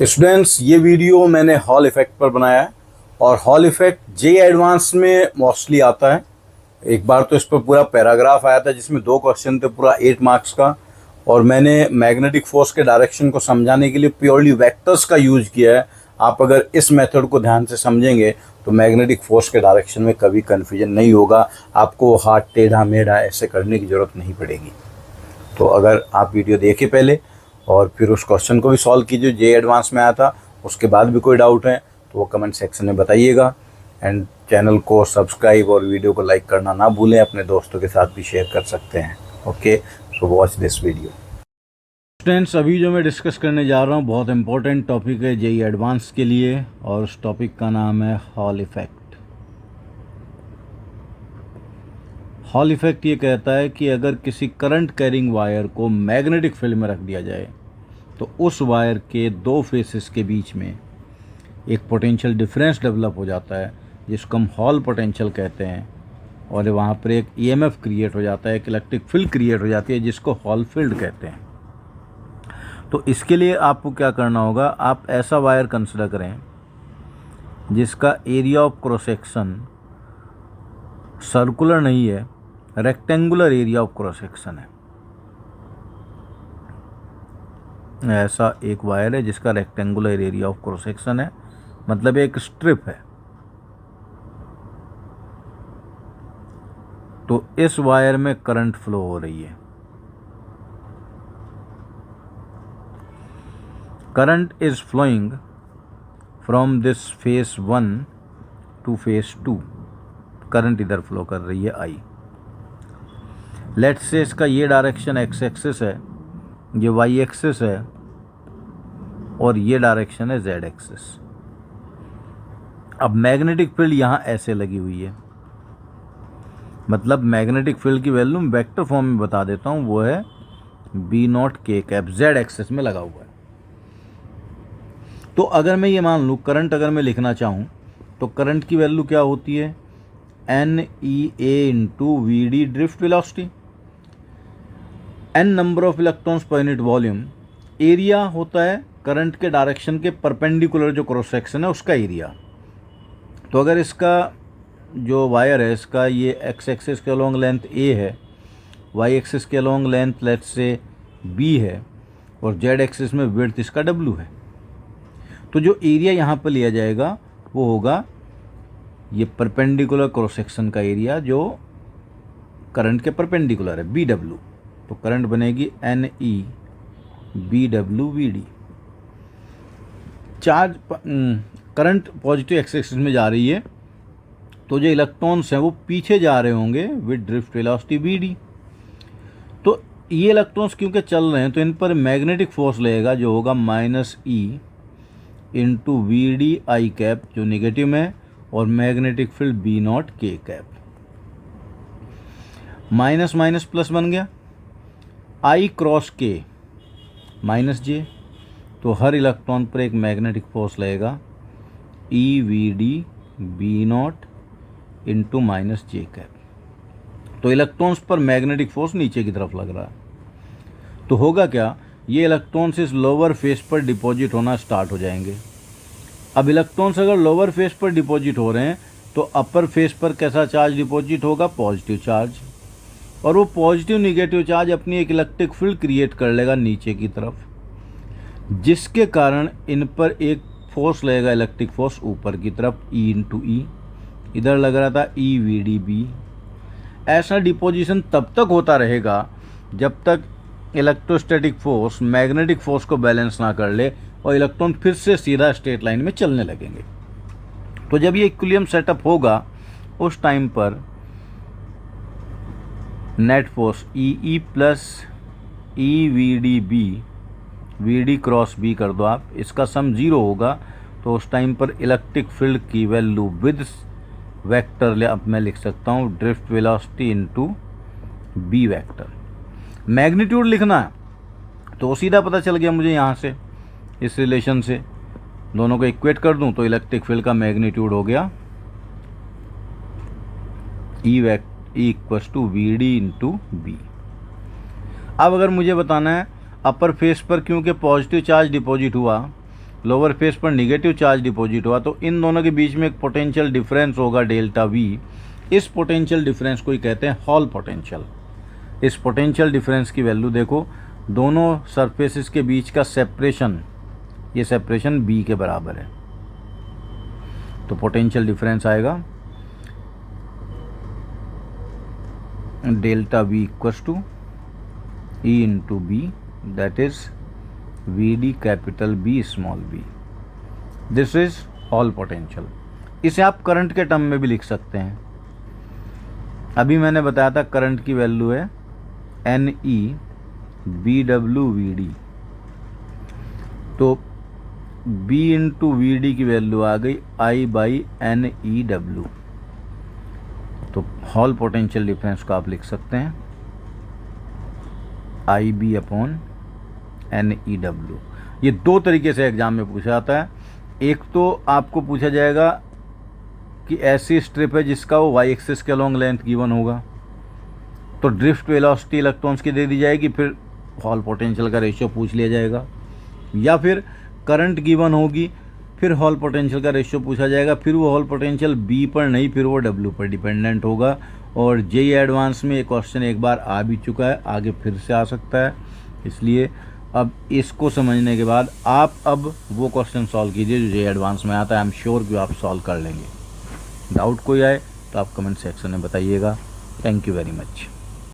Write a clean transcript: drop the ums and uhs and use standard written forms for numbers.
Students, ये video मैंने hall effect पर बनाया है और हॉल इफ़ेक्ट जे एडवांस में मोस्टली आता है। एक बार तो इस पर पूरा पैराग्राफ आया था जिसमें 2 क्वेश्चन थे, पूरा 8 मार्क्स का। और मैंने मैग्नेटिक फोर्स के डायरेक्शन को समझाने के लिए प्योरली वेक्टर्स का यूज़ किया है। आप अगर इस मेथड को ध्यान से समझेंगे तो मैग्नेटिक फोर्स के डायरेक्शन में कभी कन्फ्यूजन नहीं होगा। आपको हाथ टेढ़ा मेढ़ा ऐसे करने की ज़रूरत नहीं पड़ेगी। तो अगर आप वीडियो देखिए पहले और फिर उस क्वेश्चन को भी सॉल्व कीजिए जे एडवांस में आया था। उसके बाद भी कोई डाउट है तो वो कमेंट सेक्शन में बताइएगा। एंड चैनल को सब्सक्राइब और वीडियो को लाइक करना ना भूलें। अपने दोस्तों के साथ भी शेयर कर सकते हैं। Okay, so watch this video. Students, अभी जो मैं डिस्कस करने जा रहा हूँ बहुत इंपॉर्टेंट टॉपिक है जेई एडवांस के लिए, और उस टॉपिक का नाम है हॉल इफ़ेक्ट। हॉल इफ़ेक्ट ये कहता है कि अगर किसी करंट कैरिंग वायर को मैग्नेटिक फील्ड में रख दिया जाए तो उस वायर के 2 फेसेस के बीच में एक पोटेंशियल डिफरेंस डेवलप हो जाता है जिसको हम हॉल पोटेंशियल कहते हैं, और वहाँ पर एक ईएमएफ क्रिएट हो जाता है, एक इलेक्ट्रिक फील्ड क्रिएट हो जाती है जिसको हॉल फील्ड कहते हैं। तो इसके लिए आपको क्या करना होगा, आप ऐसा वायर कंसिडर करें जिसका area of cross section circular नहीं है, rectangular area of cross section है। ऐसा एक वायर है जिसका rectangular area of cross section है, मतलब एक स्ट्रिप है। तो इस वायर में करंट फ्लो हो रही है। Current is flowing from this face 1 to face 2। Current इधर फ्लो कर रही है आई। लेट्स से इसका ये डायरेक्शन एक्स एक्सिस है, ये वाई एक्सिस है, और ये डायरेक्शन है जेड एक्सिस। अब मैग्नेटिक फील्ड यहाँ ऐसे लगी हुई है, मतलब मैग्नेटिक फील्ड की वैल्यू मैं वेक्टर फॉर्म में बता देता हूँ, वो है B naught K cap, Z axis में लगा हुआ है। तो अगर मैं ये मान लूँ करंट अगर मैं लिखना चाहूँ तो करंट की वैल्यू क्या होती है, N E A into V D drift velocity, N number of electrons per unit volume, area होता है करंट के डायरेक्शन के परपेंडिकुलर जो क्रॉस सेक्शन है उसका एरिया। तो अगर इसका जो वायर है इसका ये एक्स एक्सिस के अलोंग लेंथ ए है, वाई एक्सिस के along length let's say B है, और जेड एक्सिस में विड्थ इसका डब्ल्यू है, तो जो एरिया यहाँ पर लिया जाएगा वो होगा ये परपेंडिकुलर क्रॉस सेक्शन का एरिया जो करंट के परपेंडिकुलर है, बी डब्ल्यू। तो करंट बनेगी N E B W V D. Charge current positive X axis में जा रही है, तो जो इलेक्ट्रॉन्स हैं वो पीछे जा रहे होंगे with drift velocity V D. तो ये इलेक्ट्रॉन्स क्योंकि चल रहे हैं तो इन पर मैग्नेटिक फोर्स लगेगा जो होगा minus E into V D I cap जो नेगेटिव में है, और magnetic field B naught K cap. Minus minus plus बन गया, आई क्रॉस के माइनस जे, तो हर इलेक्ट्रॉन पर एक मैग्नेटिक फोर्स लगेगा E V D B naught into minus J cap. तो इलेक्ट्रॉन्स पर मैग्नेटिक फोर्स नीचे की तरफ लग रहा है। तो होगा क्या, ये इलेक्ट्रॉन्स इस लोअर फेस पर डिपॉजिट होना स्टार्ट हो जाएंगे। अब इलेक्ट्रॉन्स अगर लोअर फेस पर डिपॉजिट हो रहे हैं तो अपर फेस पर कैसा चार्ज डिपॉजिट होगा, पॉजिटिव चार्ज, और वो पॉजिटिव निगेटिव चार्ज अपनी एक इलेक्ट्रिक फील्ड क्रिएट कर लेगा नीचे की तरफ, जिसके कारण इन पर एक फोर्स लगेगा इलेक्ट्रिक फोर्स ऊपर की तरफ ई इंटू ई। इधर लग रहा था ई वी डी बी। ऐसा डिपोजिशन तब तक होता रहेगा जब तक इलेक्ट्रोस्टैटिक फोर्स मैग्नेटिक फोर्स को बैलेंस ना कर ले और इलेक्ट्रॉन फिर से सीधा स्ट्रेट लाइन में चलने लगेंगे। तो जब ये इक्विलिब्रियम सेटअप होगा उस टाइम पर net force E plus E V D B, V D cross B कर दो आप, इसका सम 0 होगा। तो उस टाइम पर इलेक्ट्रिक फील्ड की वैल्यू विद वेक्टर अब मैं लिख सकता हूँ drift velocity into B vector. Magnitude लिखना है तो सीधा पता चल गया मुझे, यहाँ से इस रिलेशन से दोनों को इक्वेट कर दूं तो इलेक्ट्रिक फील्ड का मैग्नीट्यूड हो गया E equals to V D into B. अब अगर मुझे बताना है अपर फेस पर क्योंकि पॉजिटिव चार्ज डिपॉजिट हुआ लोअर फेस पर निगेटिव चार्ज डिपॉजिट हुआ, तो इन दोनों के बीच में एक पोटेंशियल डिफरेंस होगा डेल्टा वी। इस पोटेंशियल डिफरेंस को ही कहते हैं हॉल पोटेंशियल। इस पोटेंशियल डिफरेंस की वैल्यू देखो, दोनों सरफेसेस के बीच का सेपरेशन, ये सेपरेशन बी के बराबर है, तो पोटेंशियल डिफरेंस आएगा delta V equals to E into B, that is V D capital B small B. This is Hall potential. इसे आप करंट के टर्म में भी लिख सकते हैं। अभी मैंने बताया था करंट की वैल्यू है N E B W V D, तो B इंटू वी डी की वैल्यू आ गई I by N E W. तो हॉल पोटेंशियल डिफरेंस को आप लिख सकते हैं I B upon N E W. ये दो तरीके से एग्जाम में पूछा जाता है। एक तो आपको पूछा जाएगा कि ऐसी स्ट्रिप है जिसका वो वाई एक्सिस के लॉन्ग लेंथ गिवन होगा, तो ड्रिफ्ट वेलोसिटी इलेक्ट्रॉन्स की दे दी जाएगी, फिर हॉल पोटेंशियल का रेशियो पूछ लिया जाएगा। या फिर करंट गिवन होगी, फिर हॉल पोटेंशियल का रेशियो पूछा जाएगा, फिर वो हॉल पोटेंशियल बी पर नहीं, फिर वो डब्ल्यू पर डिपेंडेंट होगा। और जेईई एडवांस में ये क्वेश्चन एक बार आ भी चुका है, आगे फिर से आ सकता है। इसलिए अब इसको समझने के बाद आप अब वो क्वेश्चन सॉल्व कीजिए जो जेईई एडवांस में आता है। आई एम श्योर कि आप सॉल्व कर लेंगे। डाउट कोई आए तो आप कमेंट सेक्शन में बताइएगा। Thank you very much.